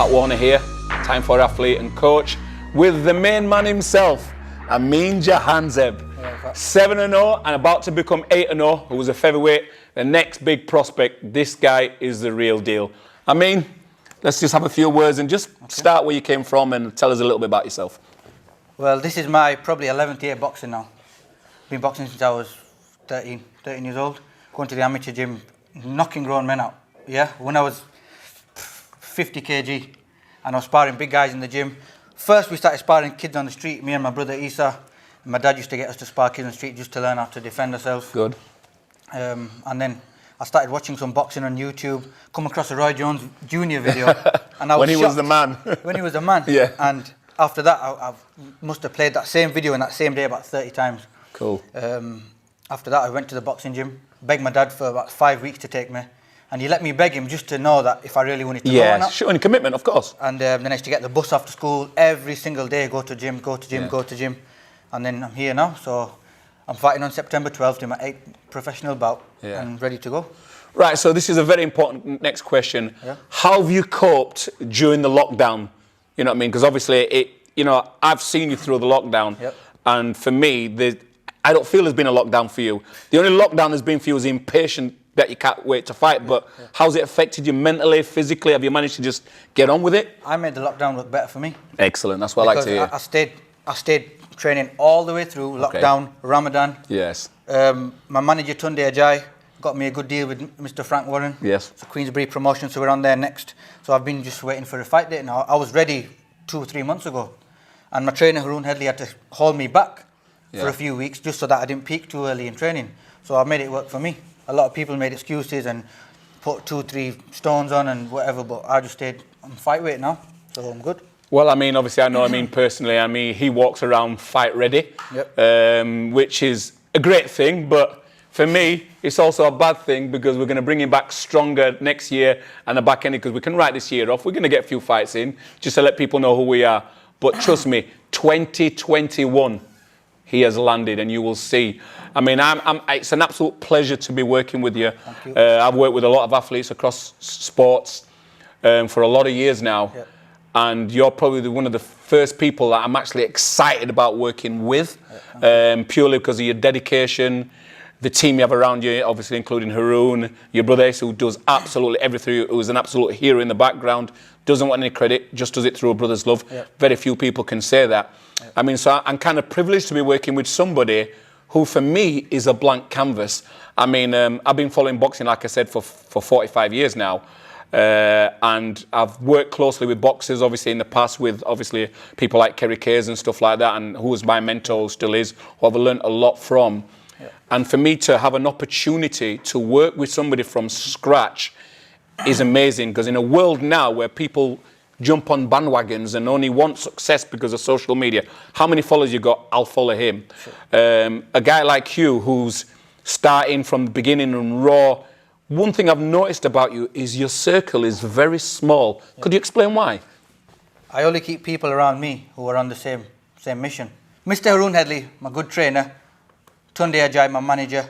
Pat Warner here, Time for Athlete and Coach, with the main man himself, Amin Jahanzeb. 7-0 and about to become 8-0, who was a featherweight, the next big prospect. This guy is the real deal. Amin, let's just have a few words and just start where you came from and tell us a little bit about yourself. Well, this is my probably 11th year boxing now. Been boxing since I was 13 years old. Going to the amateur gym, knocking grown men out. Yeah, when I was 50 kg and I was sparring big guys in the gym. First we started sparring kids on the street, me and my brother Isa. My dad used to get us to spar kids on the street just to learn how to defend ourselves. Good. And then I started watching some boxing on YouTube, come across a Roy Jones Jr. video. And I was When he was the man. When he was the man. Yeah. And after that, I must have played that same video in that same day about 30 times. Cool. After that, I went to the boxing gym, begged my dad for about 5 weeks to take me. And he let me beg him just to know that if I really wanted to go or not. Showing commitment, of course. And then I used to get the bus after school every single day, go to gym, go to gym, go to gym. And then I'm here now, so I'm fighting on September 12th in my 8th professional bout and ready to go. Right, so this is a very important next question. Yeah. How have you coped during the lockdown? You know what I mean? Because obviously, I've seen you through the lockdown. Yep. And for me, I don't feel there's been a lockdown for you. The only lockdown there's been for you is impatient that you can't wait to fight. But how's it affected you mentally, physically? Have you managed to just get on with it? I made the lockdown look better for me. Excellent, that's what I like to hear. I stayed training all the way through lockdown, Ramadan. Yes. My manager Tunde Ajay got me a good deal with Mr. Frank Warren. Yes. It's a Queensbury promotion, so we're on there next. So I've been just waiting for a fight date now. I was ready 2 or 3 months ago, and my trainer Haroon Headley had to hold me back for a few weeks just so that I didn't peak too early in training. So I made it work for me. A lot of people made excuses and put 2 or 3 stones on and whatever, but I just stayed on fight weight now, so I'm good. Well, I mean, obviously, I know Amin personally. I mean, he walks around fight ready, which is a great thing. But for me, it's also a bad thing because we're going to bring him back stronger next year and the back end because we can write this year off. We're going to get a few fights in just to let people know who we are. But trust me, 2021, he has landed, and you will see. I mean, it's an absolute pleasure to be working with you. Thank you. I've worked with a lot of athletes across sports for a lot of years now. Yep. And you're probably one of the first people that I'm actually excited about working with, purely because of your dedication, the team you have around you, obviously including Haroon, your brother Ace, who does absolutely everything, who's an absolute hero in the background, doesn't want any credit, just does it through a brother's love. Yep. Very few people can say that. Yep. I mean, so I'm kind of privileged to be working with somebody who, for me, is a blank canvas. I mean, I've been following boxing, like I said, for 45 years now. And I've worked closely with boxers, obviously, in the past with, obviously, people like Kerry Kayes and stuff like that, and who was my mentor, still is, who I've learned a lot from. Yeah. And for me to have an opportunity to work with somebody from scratch is amazing, because in a world now where people jump on bandwagons and only want success because of social media, how many followers you got, I'll follow him. Sure. A guy like you who's starting from the beginning and raw. One thing I've noticed about you is your circle is very small. Yeah. Could you explain why? I only keep people around me who are on the same mission. Mr. Haroon Headley, my good trainer, Tunde Ajay, my manager,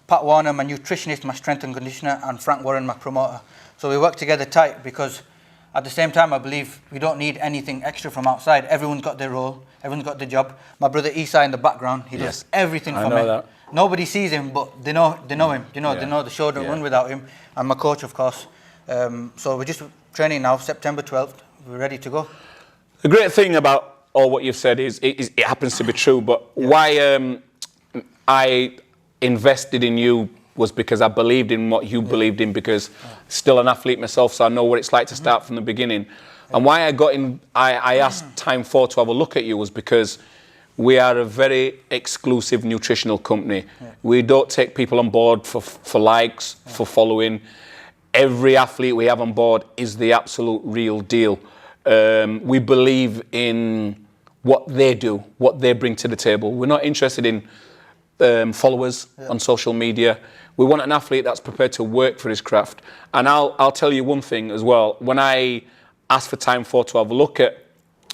Pat Warner, my nutritionist, my strength and conditioner, and Frank Warren, my promoter. So we work together tight because at the same time, I believe we don't need anything extra from outside. Everyone's got their role. Everyone's got their job. My brother Isa in the background, he does everything for me. That. Nobody sees him, but they know him. They know the show don't run without him. And my coach, of course. So we're just training now, September 12th. We're ready to go. The great thing about all what you've said is it happens to be true, but why I invested in you was because I believed in what you believed in, because still an athlete myself, so I know what it's like to start from the beginning. And why I asked Time 4 to have a look at you was because we are a very exclusive nutritional company. We don't take people on board for likes, for following. Every athlete we have on board is the absolute real deal. We believe in what they do, what they bring to the table. We're not interested in followers on social media. We want an athlete that's prepared to work for his craft. And I'll tell you one thing as well. When I asked for Time 4 to have a look at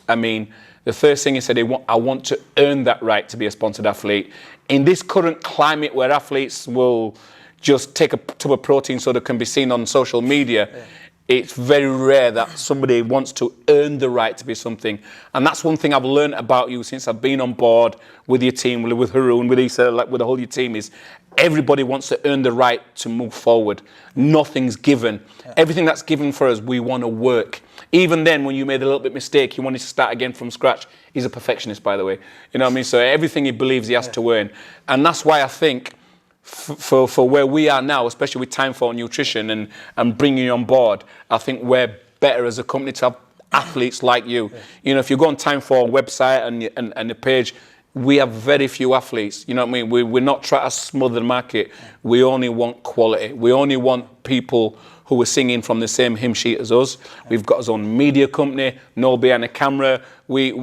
Amin, the first thing he said, I want to earn that right to be a sponsored athlete. In this current climate where athletes will just take a tub of protein so they can be seen on social media, It's very rare that somebody wants to earn the right to be something. And that's one thing I've learned about you since I've been on board with your team, with Haroon, with Issa, like with the whole your team, is everybody wants to earn the right to move forward. Nothing's given. Everything that's given for us, we want to work. Even then, when you made a little bit mistake, you wanted to start again from scratch. He's a perfectionist, by the way. You know what I mean? So everything he believes he has to earn. And that's why I think for where we are now, especially with Time for Nutrition and bringing you on board, I think we're better as a company to have athletes like you. You know, if you go on Time for website and the page, we have very few athletes. You know what I mean? We're not trying to smother the market. We only want quality. We only want people who are singing from the same hymn sheet as us. We've got our own media company, no behind the camera. We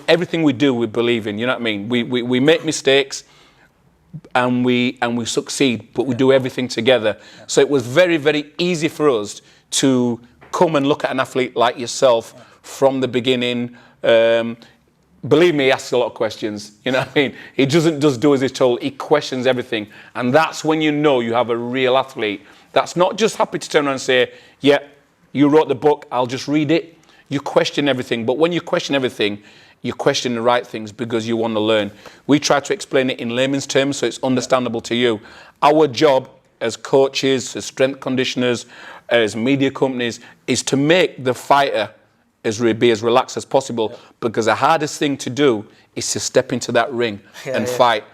everything we do, we believe in. You know what I mean? We make mistakes. And we succeed, but we do everything together. So it was very, very easy for us to come and look at an athlete like yourself from the beginning. Believe me, he asks a lot of questions. You know what I mean? He doesn't just do as he's told. He questions everything. And that's when you know you have a real athlete that's not just happy to turn around and say, yeah, you wrote the book, I'll just read it. You question everything. But when you question everything, you question the right things because you want to learn. We try to explain it in layman's terms so it's understandable to you. Our job as coaches, as strength conditioners, as media companies, is to make the fighter be as relaxed as possible, because the hardest thing to do is to step into that ring and fight.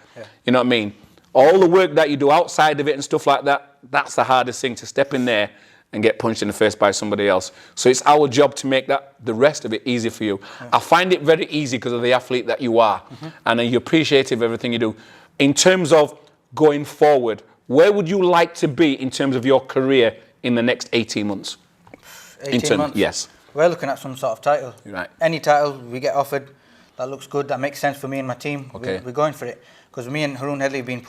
You know what I mean? All the work that you do outside of it and stuff like that, that's the hardest thing, to step in there and get punched in the face by somebody else. So it's our job to make the rest of it easy for you. I find it very easy because of the athlete that you are, and you're appreciative of everything you do. In terms of going forward, where would you like to be in terms of your career in the next 18 months? 18 months? Yes. We're looking at some sort of title. Right. Any title we get offered, that looks good, that makes sense for me and my team. Okay. We're going for it. Because me and Haroon Headley have been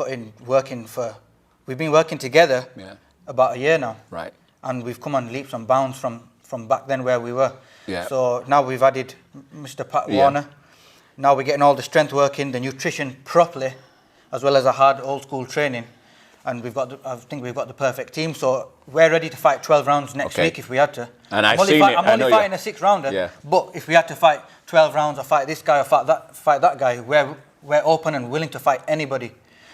we've been working together about a year now. Right. And we've come on leaps and bounds from back then where we were. Yeah. So now we've added Mr. Pat Warner. Now we're getting all the strength work in, the nutrition properly, as well as a hard old school training. And I think we've got the perfect team. So we're ready to fight 12 rounds next week if we had to. And I'm only fighting a 6-rounder. But if we had to fight 12 rounds or fight this guy or fight that guy, we're open and willing to fight anybody.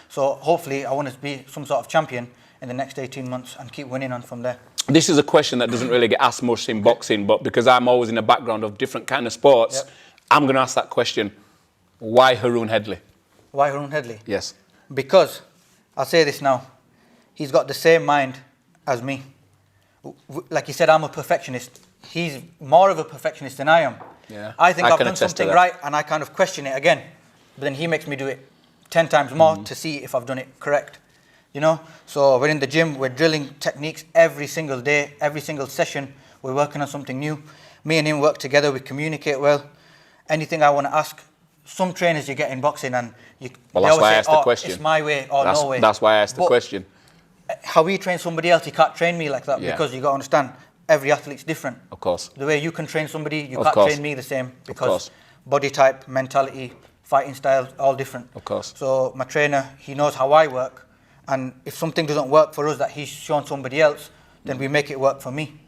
So hopefully I want to be some sort of champion in the next 18 months and keep winning on from there. This is a question that doesn't really get asked much in boxing, but because I'm always in the background of different kind of sports, I'm going to ask that question. Why Haroon Headley? Why Haroon Headley? Yes. Because, I'll say this now, he's got the same mind as me. Like he said, I'm a perfectionist. He's more of a perfectionist than I am. Yeah. I think I've done something right and I kind of question it again. But then he makes me do it 10 times more to see if I've done it correct. You know? So we're in the gym, we're drilling techniques every single day, every single session. We're working on something new. Me and him work together, we communicate well. Anything I want to ask, some trainers you get in boxing and that's why I asked the question. It's my way or no way. That's why I asked the question. How we train somebody else, you can't train me like that because you got to understand, every athlete's different. Of course. The way you can train somebody, you can't train me the same because body type, mentality, fighting style, all different. Of course. So my trainer, he knows how I work, and if something doesn't work for us that he's shown somebody else, then we make it work for me.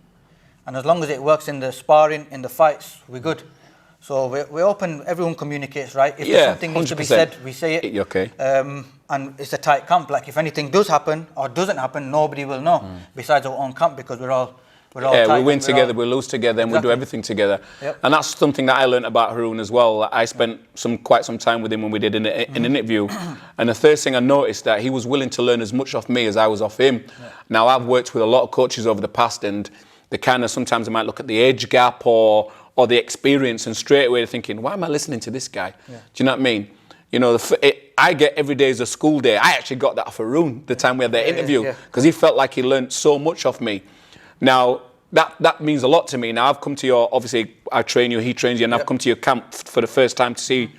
And as long as it works in the sparring, in the fights, we're good. So we're open, everyone communicates, right? If there's something needs to be said, we say it. Okay. And it's a tight camp. Like if anything does happen or doesn't happen, nobody will know besides our own camp, because we're all tight, we win together, we lose together, and we do everything together. Yep. And that's something that I learned about Haroon as well. I spent quite some time with him when we did an interview. And the first thing I noticed, that he was willing to learn as much off me as I was off him. Yeah. Now, I've worked with a lot of coaches over the past, and they kind of sometimes I might look at the age gap or the experience, and straight away they're thinking, why am I listening to this guy? Yeah. Do you know what I mean? You know, I get every day as a school day. I actually got that off Haroon the time we had that interview, because he felt like he learned so much off me. Now, that means a lot to me. Now, I've come to your, obviously, I train you, he trains you, and I've come to your camp for the first time to see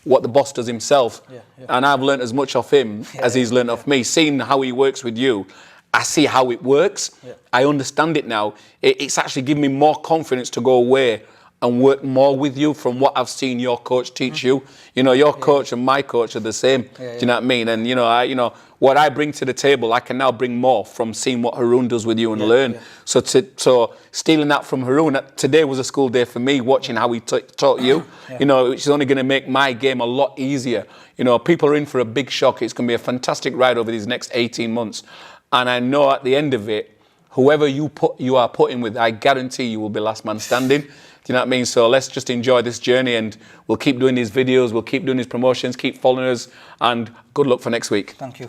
what the boss does himself. And I've learned as much off him as he's learned off me. Seeing how he works with you, I see how it works. I understand it now. It's actually given me more confidence to go away and work more with you from what I've seen your coach teach you. You know, your coach and my coach are the same. Do you know what I mean? And you know, what I bring to the table, I can now bring more from seeing what Haroon does with you and learn. So stealing that from Haroon, today was a school day for me, watching how he taught you. You know, which is only going to make my game a lot easier. You know, people are in for a big shock. It's going to be a fantastic ride over these next 18 months. And I know at the end of it, whoever you are putting with, I guarantee you will be last man standing. Do you know what I mean? So let's just enjoy this journey, and we'll keep doing these videos, we'll keep doing these promotions, keep following us, and good luck for next week. Thank you.